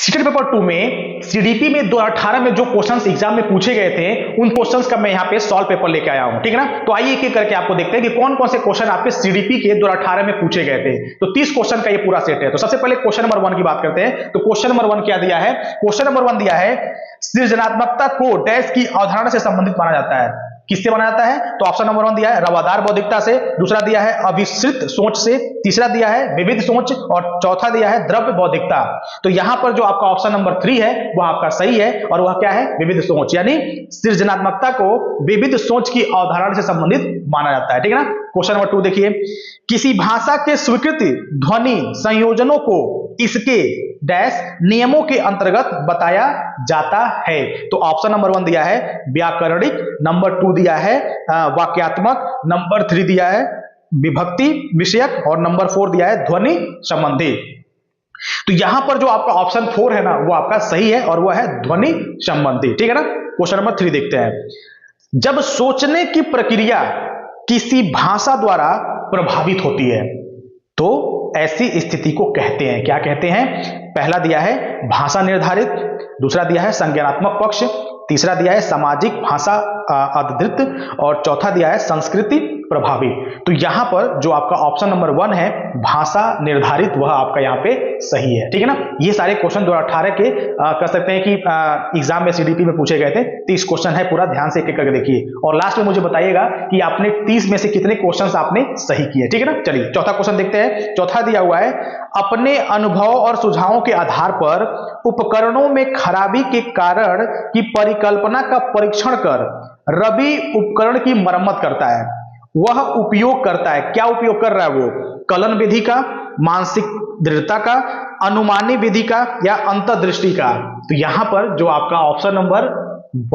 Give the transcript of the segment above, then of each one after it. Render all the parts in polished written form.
State paper 2 में CDP में 2018 में जो क्वेश्चंस एग्जाम में पूछे गए थे उन क्वेश्चंस का मैं यहाँ पे सॉल्व पेपर लेके आया हूं, ठीक है ना। तो आइए एक एक करके आपको देखते हैं कि कौन कौन से क्वेश्चन आपके सीडीपी के 2018 में पूछे गए थे। तो 30 क्वेश्चन का ये पूरा सेट है। तो सबसे पहले क्वेश्चन नंबर 1 की बात करते हैं। तो क्वेश्चन नंबर 1 क्या दिया है? क्वेश्चन नंबर 1 दिया है सृजनात्मकता को डैश की अवधारणा से संबंधित माना जाता है। किससे माना जाता है? तो ऑप्शन नंबर 1 दिया है रवादार बौद्धिकता से, दूसरा दिया है अविस्तृत सोच से, तीसरा दिया है विविध सोच और चौथा दिया है द्रव्य बौद्धिकता। तो यहां पर जो आपका ऑप्शन नंबर 3 है वह आपका सही है और वह क्या है? विविध सोच, यानी सृजनात्मकता को विविध सोच की अवधारणा से संबंधित माना जाता है, ठीक है ना। क्वेश्चन नंबर 2 देखिए, किसी भाषा के स्वीकृति ध्वनि संयोजनों को इसके डैश नियमों के अंतर्गत बताया जाता है। तो ऑप्शन नंबर 1 दिया है व्याकरणिक, नंबर 2 दिया है वाक्यात्मक, नंबर 3 दिया है विभक्ति विषयक और नंबर 4 दिया है ध्वनि संबंधी। तो यहां पर जो आपका ऑप्शन 4 है ना वो आपका सही है और वह है ध्वनि संबंधी, ठीक है ना। क्वेश्चन नंबर 3 देखते हैं, जब सोचने की प्रक्रिया किसी भाषा द्वारा प्रभावित होती है तो ऐसी स्थिति को कहते हैं, क्या कहते हैं? पहला दिया है भाषा निर्धारित, दूसरा दिया है संज्ञानात्मक पक्ष, तीसरा दिया है सामाजिक भाषा अधिकृत और चौथा दिया है संस्कृति प्रभावी। तो यहां पर जो आपका ऑप्शन नंबर 1 है भाषा निर्धारित वह आपका यहां पे सही है, ठीक है ना। ये सारे क्वेश्चन 2018 के कह सकते हैं कि एग्जाम में सीडीपी में पूछे गए थे। 30 क्वेश्चन है, पूरा ध्यान से एक एक करके देखिए और लास्ट में मुझे बताइएगा कि आपने 30 में से कितने क्वेश्चन आपने सही किए, ठीक है ना। चलिए चौथा क्वेश्चन देखते हैं। चौथा दिया हुआ है अपने अनुभव और सुझावों के आधार पर उपकरणों में खराबी के कारण की परिकल्पना का परीक्षण कर रवि उपकरण की मरम्मत करता है। वह उपयोग करता है, क्या उपयोग कर रहा है वो? कलन विधि का, मानसिक दृढ़ता का, अनुमानी विधि का या अंतर्दृष्टि का। तो यहां पर जो आपका ऑप्शन नंबर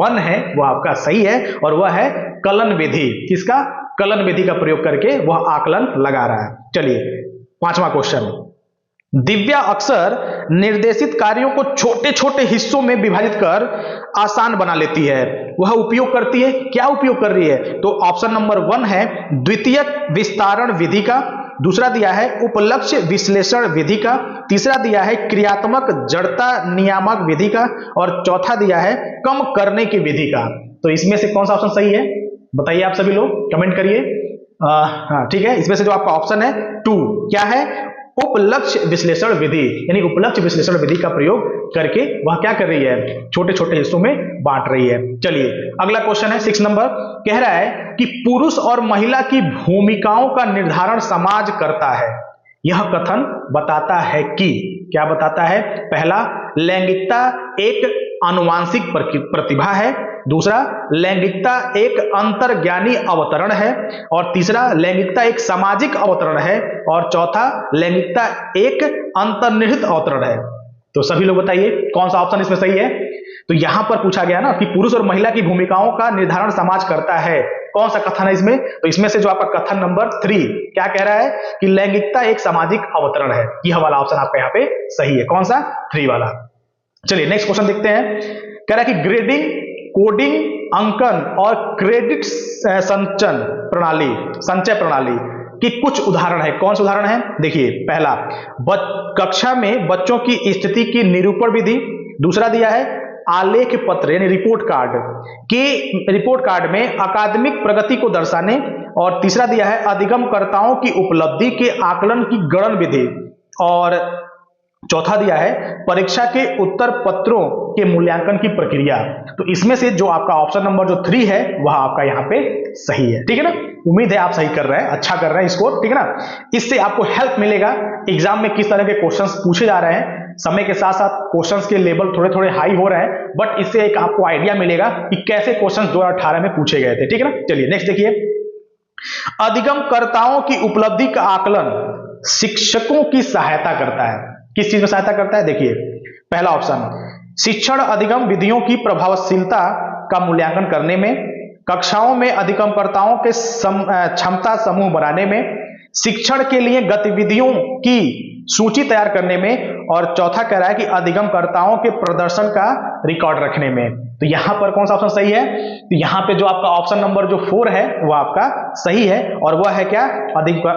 1 है वह आपका सही है और वह है कलन विधि। किसका? कलन विधि का प्रयोग करके वह आकलन लगा रहा है। चलिए पांचवा क्वेश्चन, दिव्या अक्सर निर्देशित कार्यों को छोटे छोटे हिस्सों में विभाजित कर आसान बना लेती है। वह उपयोग करती है, क्या उपयोग कर रही है? तो ऑप्शन नंबर 1 है द्वितीयक विस्तारण विधि का, दूसरा दिया है उपलक्ष्य विश्लेषण विधि का, तीसरा दिया है क्रियात्मक जड़ता नियामक विधि का और चौथा दिया है कम करने की विधि का। तो इसमें से कौन सा ऑप्शन सही है बताइए, आप सभी लोग कमेंट करिए। हाँ ठीक है, इसमें से जो आपका ऑप्शन है 2 क्या है? उपलक्ष्य विश्लेषण विधि, यानी उपलक्ष्य विश्लेषण विधि का प्रयोग करके वह क्या कर रही है? छोटे छोटे हिस्सों में बांट रही है। चलिए अगला क्वेश्चन है 6 नंबर, कह रहा है कि पुरुष और महिला की भूमिकाओं का निर्धारण समाज करता है। यह कथन बताता है कि, क्या बताता है? पहला, लैंगिकता एक आनुवांशिक प्रतिभा है, दूसरा लैंगिकता एक अंतर्ज्ञानी अवतरण है और तीसरा लैंगिकता एक सामाजिक अवतरण है और चौथा लैंगिकता एक अंतर्निहित अवतरण है। तो सभी लोग बताइए कौन सा ऑप्शन इसमें सही है? तो यहां पर पूछा गया ना कि पुरुष और महिला की भूमिकाओं का निर्धारण समाज करता है, कौन सा कथन है इसमें? तो इसमें से जो आपका कथन नंबर 3 क्या कह रहा है कि लैंगिकता एक सामाजिक अवतरण है। यह वाला ऑप्शन आपका यहाँ पे सही है, कौन सा? 3 वाला। चलिए नेक्स्ट क्वेश्चन देखते हैं। कह रहा है कि ग्रेडिंग, कोडिंग, अंकन और क्रेडिट संचय प्रणाली की कुछ उदाहरण है। कौन से उदाहरण है? देखिए पहला, कक्षा में बच्चों की स्थिति की निरूपण विधि, दूसरा दिया है आलेख पत्र यानी रिपोर्ट कार्ड में अकादमिक प्रगति को दर्शाने और तीसरा दिया है अधिगमकर्ताओं की उपलब्धि के आकलन की गणन विधि और चौथा दिया है परीक्षा के उत्तर पत्रों के मूल्यांकन की प्रक्रिया। तो इसमें से जो आपका ऑप्शन नंबर जो 3 है वह आपका यहाँ पे सही है, ठीक है ना। उम्मीद है आप सही कर रहे हैं, अच्छा कर रहे हैं स्कोर, ठीक है ना। इससे आपको हेल्प मिलेगा एग्जाम में किस तरह के क्वेश्चंस पूछे जा रहे हैं। समय के साथ साथ क्वेश्चंस के लेवल थोड़े थोड़े हाई हो रहे हैं, बट इससे एक आपको आइडिया मिलेगा कि कैसे क्वेश्चंस 2018 में पूछे गए थे, ठीक है ना। चलिए नेक्स्ट देखिए, अधिगमकर्ताओं की उपलब्धि का आकलन शिक्षकों की सहायता करता है। किस चीज में सहायता करता है? देखिए पहला ऑप्शन, शिक्षण अधिगम विधियों की प्रभावशीलता का मूल्यांकन करने में, कक्षाओं में अधिगमकर्ताओं के क्षमता समूह बनाने में, शिक्षण के लिए गतिविधियों की सूची तैयार करने में और चौथा कह रहा है कि अधिगमकर्ताओं के प्रदर्शन का रिकॉर्ड रखने में। तो यहां पर कौन सा ऑप्शन सही है? तो यहां पे जो आपका ऑप्शन नंबर जो 4 है वह आपका सही है और वह है क्या?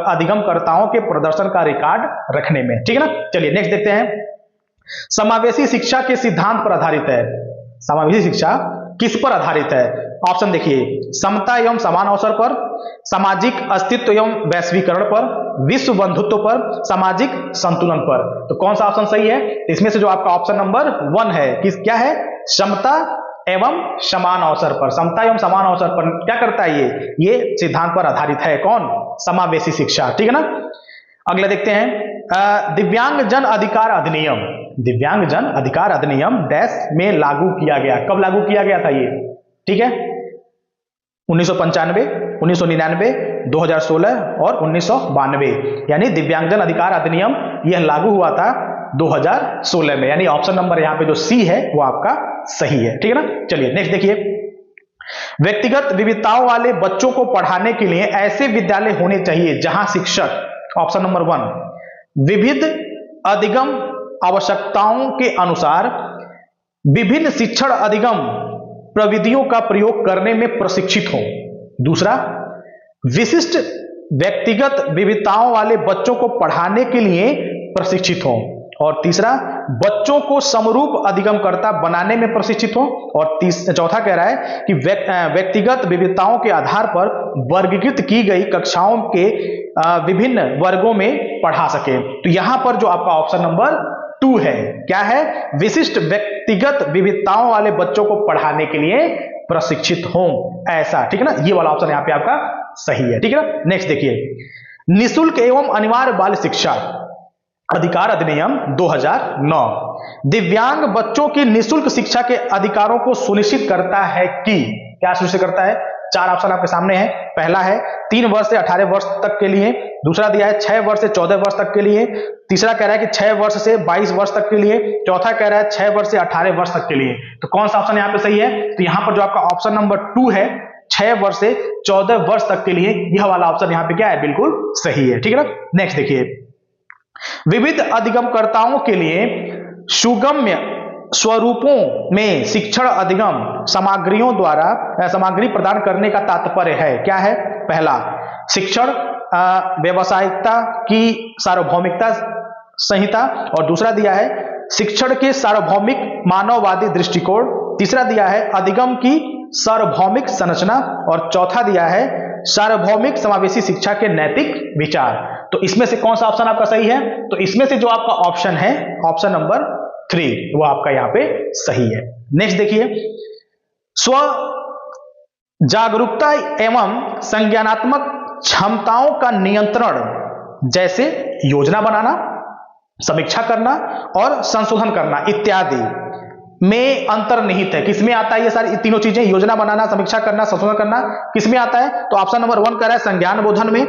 अधिगमकर्ताओं के प्रदर्शन का रिकॉर्ड रखने में, ठीक है ना। चलिए नेक्स्ट देखते हैं। समावेशी शिक्षा के सिद्धांत पर आधारित है। समावेशी शिक्षा किस पर आधारित है? ऑप्शन देखिए, समता एवं समान अवसर पर, सामाजिक अस्तित्व एवं वैश्वीकरण पर, विश्व बंधुत्व पर, सामाजिक संतुलन पर। तो कौन सा ऑप्शन सही है? इसमें से जो आपका ऑप्शन नंबर 1 है, किस क्या है? समता एवं समान अवसर पर। समता एवं समान अवसर पर क्या करता है? ये सिद्धांत पर आधारित है। कौन? समावेशी शिक्षा। ठीक है ना। अगला देखते हैं, दिव्यांगजन अधिकार अधिनियम। दिव्यांगजन अधिकार अधिनियम डैश में लागू किया गया। कब लागू किया गया था ये? ठीक है, 1995, 1999, 2016 और 1992। यानी दिव्यांगजन अधिकार अधिनियम यह लागू हुआ था 2016 में। यानी ऑप्शन नंबर यहाँ पे जो सी है वो आपका सही है। ठीक है ना। चलिए नेक्स्ट देखिए, व्यक्तिगत विविधताओं वाले बच्चों को पढ़ाने के लिए ऐसे विद्यालय होने चाहिए जहां शिक्षक, ऑप्शन नंबर 1, विविध अधिगम आवश्यकताओं के अनुसार विभिन्न शिक्षण अधिगम प्रविधियों का प्रयोग करने में प्रशिक्षित हो। दूसरा, विशिष्ट व्यक्तिगत विविधताओं वाले बच्चों को पढ़ाने के लिए प्रशिक्षित हो। और तीसरा, बच्चों को समरूप अधिगमकर्ता बनाने में प्रशिक्षित हो। और चौथा कह रहा है कि व्यक्तिगत विविधताओं के आधार पर वर्गीकृत की गई कक्षाओं के विभिन्न वर्गों में पढ़ा सके। तो यहां पर जो आपका ऑप्शन नंबर 2 है, क्या है? विशिष्ट व्यक्तिगत विविधताओं वाले बच्चों को पढ़ाने के लिए प्रशिक्षित हो, ऐसा। ठीक है ना। ये वाला ऑप्शन यहाँ पे आपका सही है। ठीक है ना। नेक्स्ट देखिए, निःशुल्क एवं अनिवार्य बाल शिक्षा अधिकार अधिनियम 2009 दिव्यांग बच्चों की निःशुल्क शिक्षा के अधिकारों को सुनिश्चित करता है कि, क्या सुनिश्चित करता है? 4 ऑप्शन आपके सामने है। पहला है 3 वर्ष से 18 वर्ष तक के लिए, दूसरा दिया है 6 वर्ष से 14 वर्ष तक के लिए, तीसरा कह रहा है कि 6 वर्ष से 22 वर्ष तक के लिए, चौथा कह रहा है 6 वर्ष से 18 वर्ष तक के लिए। तो कौन सा ऑप्शन यहाँ पे सही है? तो यहाँ पर जो आपका ऑप्शन नंबर 2 है, 6 वर्ष से 14 वर्ष तक के लिए, यह वाला ऑप्शन यहाँ पे क्या है? बिल्कुल सही है। ठीक है ना। नेक्स्ट देखिए, विविध अधिगमकर्ताओं के लिए सुगम्य स्वरूपों में शिक्षण अधिगम सामग्रियों द्वारा सामग्री प्रदान करने का तात्पर्य है। क्या है? पहला, शिक्षण व्यावसायिकता की सार्वभौमिकता संहिता, और दूसरा दिया है शिक्षण के सार्वभौमिक मानववादी दृष्टिकोण, तीसरा दिया है अधिगम की सार्वभौमिक संरचना, और चौथा दिया है सार्वभौमिक समावेशी शिक्षा के नैतिक विचार। तो इसमें से कौन सा ऑप्शन आपका सही है? तो इसमें से जो आपका ऑप्शन है, ऑप्शन नंबर 3, वो आपका यहाँ पे सही है। नेक्स्ट देखिए, स्व जागरूकता एवं संज्ञानात्मक क्षमताओं का नियंत्रण, जैसे योजना बनाना, समीक्षा करना और संशोधन करना इत्यादि में अंतर्निहित है। किसमें आता है ये सारी तीनों चीजें? योजना बनाना, समीक्षा करना, संशोधन करना, किसमें आता है? तो ऑप्शन नंबर 1 कह रहा है संज्ञान बोधन में,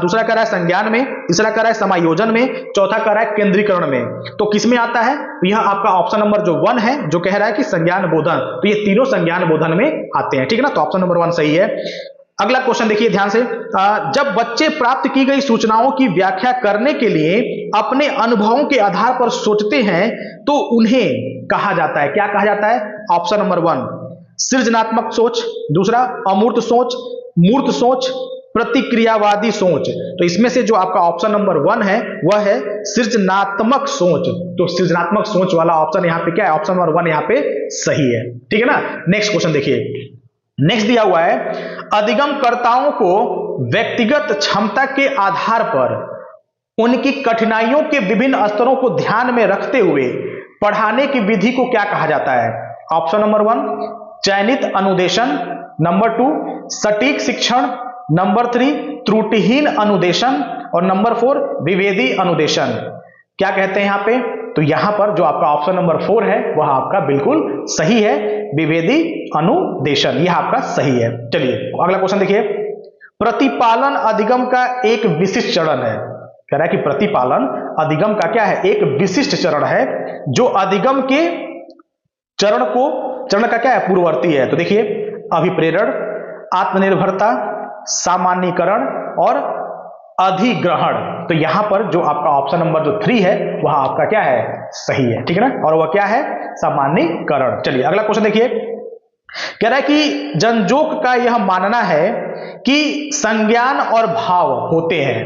दूसरा कह रहा है संज्ञान में, तीसरा कह रहा है समायोजन में, चौथा कह रहा है केंद्रीकरण में। तो किसमें आता है? तो यह आपका ऑप्शन नंबर जो 1 है, जो कह रहा है कि संज्ञान बोधन, तो ये तीनों संज्ञान बोधन में आते हैं। ठीक है ना। तो ऑप्शन नंबर 1 सही है। अगला क्वेश्चन देखिए ध्यान से, जब बच्चे प्राप्त की गई सूचनाओं की व्याख्या करने के लिए अपने अनुभवों के आधार पर सोचते हैं तो उन्हें कहा जाता है, क्या कहा जाता है? ऑप्शन नंबर 1 सृजनात्मक सोच, दूसरा अमूर्त सोच, मूर्त सोच, प्रतिक्रियावादी सोच। तो इसमें से जो आपका ऑप्शन नंबर 1 है वह है सृजनात्मक सोच। तो सृजनात्मक सोच वाला ऑप्शन यहाँ पे क्या है? ऑप्शन नंबर 1 यहाँ पे सही है। ठीक है ना। नेक्स्ट क्वेश्चन देखिए, नेक्स्ट दिया हुआ है, अधिगमकर्ताओं को व्यक्तिगत क्षमता के आधार पर उनकी कठिनाइयों के विभिन्न स्तरों को ध्यान में रखते हुए पढ़ाने की विधि को क्या कहा जाता है? ऑप्शन नंबर 1 चयनित अनुदेशन, नंबर 2 सटीक शिक्षण, नंबर 3 त्रुटिहीन अनुदेशन, और नंबर 4 विभेदी अनुदेशन। क्या कहते हैं यहाँ पे? तो यहां पर जो आपका ऑप्शन नंबर 4 है वह आपका बिल्कुल सही है, विभेदी अनुदेशन, यह आपका सही है। चलिए अगला क्वेश्चन देखिए, प्रतिपालन अधिगम का एक विशिष्ट चरण है। कह रहा है कि प्रतिपालन अधिगम का क्या है? एक विशिष्ट चरण है जो अधिगम के चरण का क्या है? पूर्ववर्ती है। तो देखिए, अभिप्रेरण, आत्मनिर्भरता, सामान्यीकरण और अधिग्रहण। तो यहां पर जो आपका ऑप्शन नंबर जो 3 है वह आपका क्या है? सही है। ठीक है ना। और वह क्या है? सामान्यीकरण। चलिए अगला क्वेश्चन देखिए, कह रहा है कि जनजोग का यह मानना है कि संज्ञान और भाव होते हैं,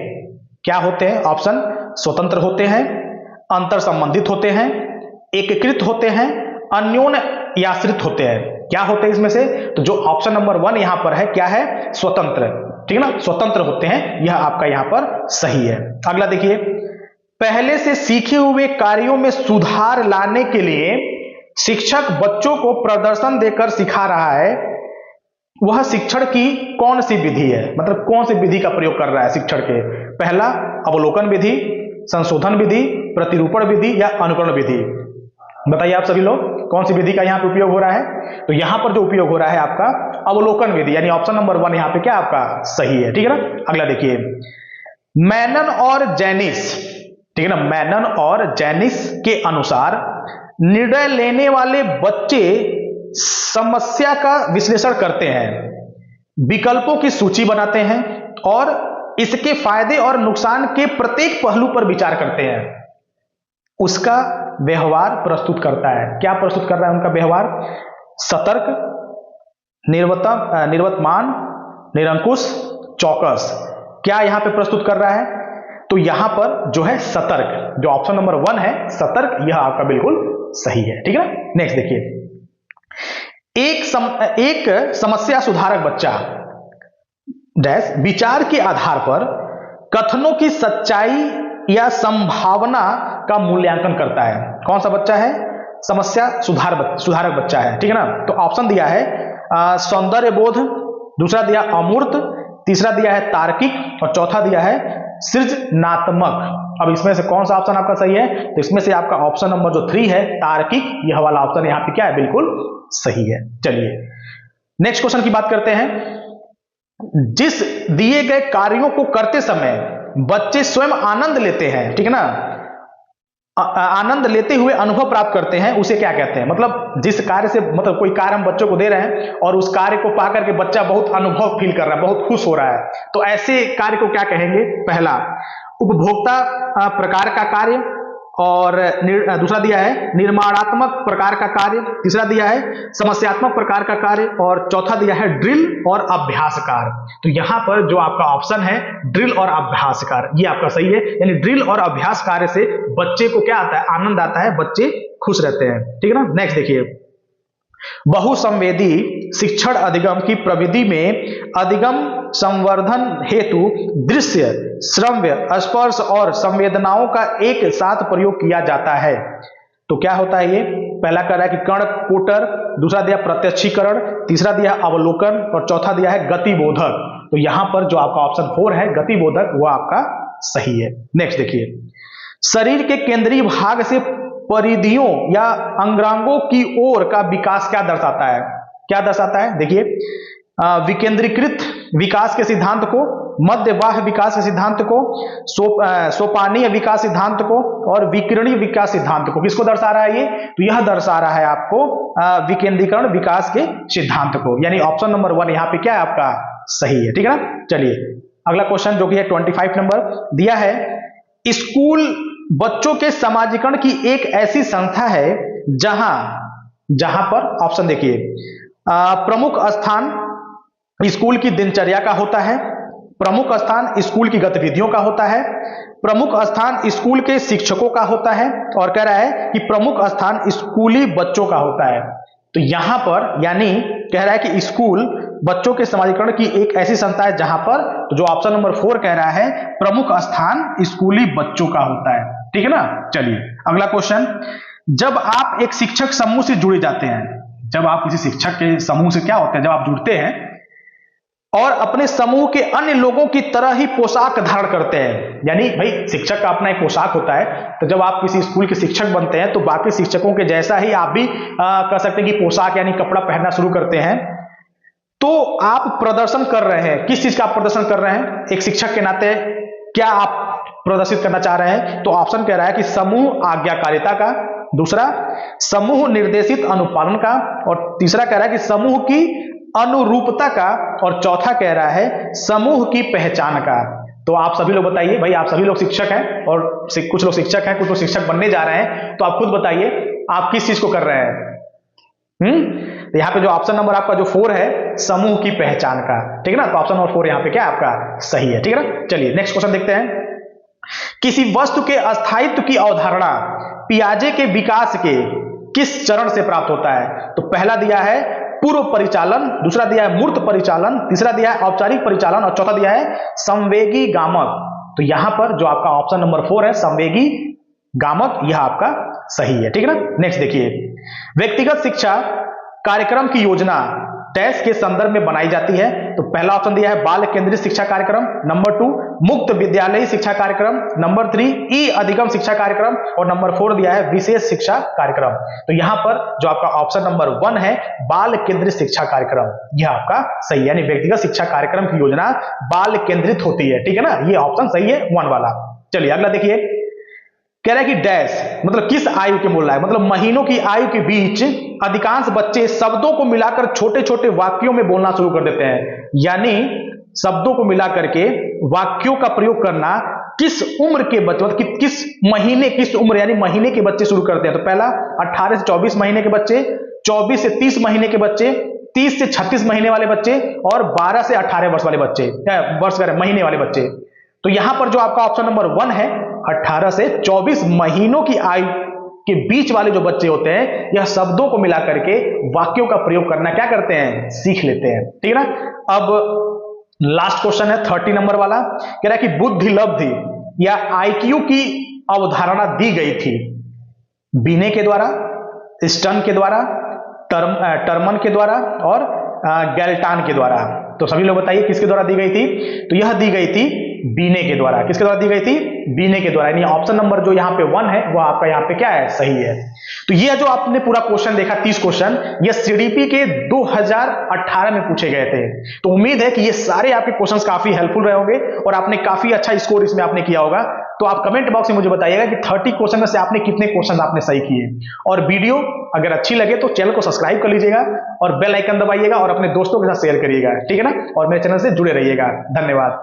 क्या होते हैं? ऑप्शन स्वतंत्र होते हैं, अंतर संबंधित होते हैं, एकीकृत होते हैं, अन्योन्य आश्रित होते हैं। क्या होते हैं इसमें से? तो जो ऑप्शन नंबर 1 यहां पर है क्या है? स्वतंत्र, ठीक है ना, स्वतंत्र होते हैं, यह आपका यहां पर सही है। अगला देखिए, पहले से सीखे हुए कार्यों में सुधार लाने के लिए शिक्षक बच्चों को प्रदर्शन देकर सिखा रहा है, वह शिक्षण की कौन सी विधि है? मतलब कौन सी विधि का प्रयोग कर रहा है शिक्षण के? पहला अवलोकन विधि, संशोधन विधि, प्रतिरूपण विधि या अनुकरण विधि? बताइए आप सभी लोग, कौन सी विधि का यहां पे उपयोग हो रहा है? तो यहां पर जो उपयोग हो रहा है आपका अवलोकन विधि, यानी ऑप्शन नंबर 1 यहां पे क्या आपका सही है, ठीक है ना। अगला देखिए, मैनन और जेनिस, ठीक है ना, मैनन और जेनिस के अनुसार निर्णय लेने वाले बच्चे समस्या का विश्लेषण करते हैं, विकल्पों की सूची बनाते हैं और इसके फायदे और नुकसान के प्रत्येक पहलू पर विचार करते हैं, उसका व्यवहार प्रस्तुत करता है। क्या प्रस्तुत कर रहा है उनका व्यवहार? सतर्क, निर्वर्तमान, निरंकुश, चौकस। क्या यहां पे प्रस्तुत कर रहा है? तो यहां पर जो है सतर्क, जो ऑप्शन नंबर 1 है सतर्क, यह आपका बिल्कुल सही है, ठीक है ना। नेक्स्ट देखिए, एक समस्या सुधारक बच्चा डैश विचार के आधार पर कथनों की सच्चाई या संभावना का मूल्यांकन करता है। कौन सा बच्चा है? समस्या सुधारक बच्चा है, ठीक है ना। तो ऑप्शन दिया है सौंदर्य बोध, दूसरा दिया अमूर्त, तीसरा दिया है तार्किक और चौथा दिया है सृजनात्मक। अब इसमें से कौन सा ऑप्शन आपका सही है? तो इसमें से आपका ऑप्शन नंबर जो 3 है तार्किक, यह वाला ऑप्शन यहां पे क्या है? बिल्कुल सही है। चलिए नेक्स्ट क्वेश्चन की बात करते हैं। जिस दिए गए कार्यों को करते समय बच्चे स्वयं आनंद लेते हैं, ठीक है ना, आनंद लेते हुए अनुभव प्राप्त करते हैं, उसे क्या कहते हैं? मतलब जिस कार्य से, मतलब कोई कार्य हम बच्चों को दे रहे हैं और उस कार्य को पा करके बच्चा बहुत अनुभव फील कर रहा है, बहुत खुश हो रहा है, तो ऐसे कार्य को क्या कहेंगे? पहला उपभोक्ता प्रकार का कार्य, और दूसरा दिया है निर्माणात्मक प्रकार का कार्य, तीसरा दिया है समस्यात्मक प्रकार का कार्य और चौथा दिया है ड्रिल और अभ्यास कार्य। तो यहां पर जो आपका ऑप्शन है ड्रिल और अभ्यास कार्य, ये आपका सही है। यानी ड्रिल और अभ्यास कार्य से बच्चे को क्या आता है? आनंद आता है, बच्चे खुश रहते हैं, ठीक है ना। नेक्स्ट देखिए, बहुसंवेदी शिक्षण अधिगम की प्रविधि में अधिगम संवर्धन हेतु दृश्य, श्रव्य, स्पर्श और संवेदनाओं का एक साथ प्रयोग किया जाता है। तो क्या होता है ये? पहला कह रहा है कि कर्ण कोटर, दूसरा दिया प्रत्यक्षीकरण, तीसरा दिया अवलोकन और चौथा दिया है गतिबोधक। तो यहां पर जो आपका ऑप्शन 4 है गतिबोधक, वो आपका सही है। नेक्स्ट देखिए, शरीर के केंद्रीय भाग से परिधियों या अंगांगों की ओर का विकास क्या दर्शाता है? क्या दर्शाता है? देखिए, विकेंद्रीकृत विकास के सिद्धांत को, मध्य बाह्य विकास के सिद्धांत को, सोपानीय विकास सिद्धांत को और विकिरणीय विकास सिद्धांत को। किसको दर्शा रहा है ये? तो यह दर्शा रहा है आपको विकेंद्रीकरण विकास के सिद्धांत को, यानी ऑप्शन नंबर 1 यहां पे क्या है आपका सही है, ठीक है ना। चलिए अगला क्वेश्चन जो कि है 25 नंबर दिया है, स्कूल बच्चों के समाजीकरण की एक ऐसी संस्था है जहां पर ऑप्शन देखिए, प्रमुख स्थान स्कूल की दिनचर्या का होता है, प्रमुख स्थान स्कूल की गतिविधियों का होता है, प्रमुख स्थान स्कूल के शिक्षकों का होता है और कह रहा है कि प्रमुख स्थान स्कूली बच्चों का होता है। तो यहां पर यानी कह रहा है कि स्कूल बच्चों के समाजीकरण की एक ऐसी संस्था है जहां पर, तो जो ऑप्शन नंबर 4 कह रहा है प्रमुख स्थान स्कूली बच्चों का होता है, ठीक है ना। चलिए अगला क्वेश्चन, जब आप एक शिक्षक समूह से जुड़े जाते हैं, जब आप किसी शिक्षक के समूह से क्या होते हैं, जब आप जुड़ते हैं और अपने समूह के अन्य लोगों की तरह ही पोशाक धारण करते हैं, यानी भाई शिक्षक का अपना एक पोशाक होता है, तो जब आप किसी स्कूल के शिक्षक बनते हैं तो बाकी शिक्षकों के जैसा ही आप भी कह सकते हैं कि पोशाक यानी कपड़ा पहनना शुरू करते हैं। तो आप प्रदर्शन कर रहे हैं, किस चीज का आप प्रदर्शन कर रहे हैं? एक शिक्षक के नाते क्या आप प्रदर्शित करना चाह रहे हैं? तो ऑप्शन कह रहा है कि समूह आज्ञाकारिता का, दूसरा समूह निर्देशित अनुपालन का और तीसरा कह रहा है कि समूह की अनुरूपता का और चौथा कह रहा है समूह की पहचान का। तो आप सभी लोग बताइए, भाई आप सभी लोग शिक्षक हैं और कुछ लोग शिक्षक हैं, कुछ लोग शिक्षक बनने जा रहे हैं, तो आप खुद बताइए आप किस चीज को कर रहे हैं? तो यहाँ पे जो ऑप्शन नंबर आपका जो 4 है समूह की पहचान का, ठीक है ना। तो ऑप्शन नंबर 4 यहाँ पे क्या आपका सही है, ठीक है ना। चलिए नेक्स्ट क्वेश्चन देखते हैं, किसी वस्तु के अस्थायित्व की अवधारणा पियाजे के विकास के किस चरण से प्राप्त होता है? तो पहला दिया है पूर्व परिचालन, दूसरा दिया है मूर्त परिचालन, तीसरा दिया है औपचारिक परिचालन और चौथा दिया है संवेगी गामक। तो यहां पर जो आपका ऑप्शन नंबर 4 है संवेगी गामक, यह आपका सही है। ठीक है ना। नेक्स्ट देखिए, व्यक्तिगत शिक्षा कार्यक्रम की योजना डैश के संदर्भ में बनाई जाती है? तो पहला ऑप्शन दिया है बाल केंद्रित शिक्षा कार्यक्रम, नंबर 2 मुक्त विद्यालयी शिक्षा कार्यक्रम, नंबर 3 ई अधिगम शिक्षा कार्यक्रम और नंबर 4 दिया है विशेष शिक्षा कार्यक्रम। तो यहां पर जो आपका ऑप्शन नंबर 1 है बाल केंद्रित शिक्षा कार्यक्रम, यह आपका सही है। यानी व्यक्तिगत शिक्षा कार्यक्रम की योजना बाल केंद्रित होती है। ठीक है ना, ये ऑप्शन सही है 1 वाला। चलिए अगला देखिए, कह रहा है कि डैश मतलब किस आयु के बोल रहा है, मतलब महीनों की आयु के बीच अधिकांश बच्चे शब्दों को मिलाकर छोटे छोटे वाक्यों में बोलना शुरू कर देते हैं। यानी शब्दों को मिलाकर के वाक्यों का प्रयोग करना किस उम्र के बच्चे, मतलब किस महीने, किस उम्र यानी महीने के बच्चे शुरू करते हैं? तो पहला 18 से 24 महीने के बच्चे, 24 से 30 महीने के बच्चे, 30 से 36 महीने वाले बच्चे और 12 से 18 वर्ष वाले बच्चे, महीने वाले बच्चे। तो यहां पर जो आपका ऑप्शन नंबर 1 है 18 से 24 महीनों की आयु के बीच वाले जो बच्चे होते हैं यह शब्दों को मिला करके वाक्यों का प्रयोग करना क्या करते हैं, सीख लेते हैं। ठीक है ना। अब लास्ट क्वेश्चन है 30 नंबर वाला, कह रहा है कि बुद्धि लब्धि या आईक्यू की अवधारणा दी गई थी बीने के द्वारा, स्टर्न के द्वारा, टर्मन के द्वारा और गैल्टन के द्वारा। तो सभी लोग बताइए किसके द्वारा दी गई थी? तो यह दी गई थी बीने के द्वारा। किसके द्वारा दी गई थी? बीने के द्वारा। यानी ऑप्शन नंबर जो यहाँ पे 1 है वो आपका यहाँ पे क्या है, सही है। तो ये जो आपने पूरा क्वेश्चन देखा 30 क्वेश्चन, ये सीडीपी के 2018 में पूछे गए थे। तो उम्मीद है कि ये सारे आपके क्वेश्चंस काफी हेल्पफुल रहे होंगे और आपने काफी अच्छा स्कोर इसमें आपने किया होगा। तो आप कमेंट बॉक्स में मुझे बताइएगा कि 30 क्वेश्चन में से आपने कितने क्वेश्चन आपने सही किए। और वीडियो अगर अच्छी लगे तो चैनल को सब्सक्राइब कर लीजिएगा और बेल आइकन दबाइएगा और अपने दोस्तों के साथ शेयर करिएगा। ठीक है ना। और मेरे चैनल से जुड़े रहिएगा। धन्यवाद।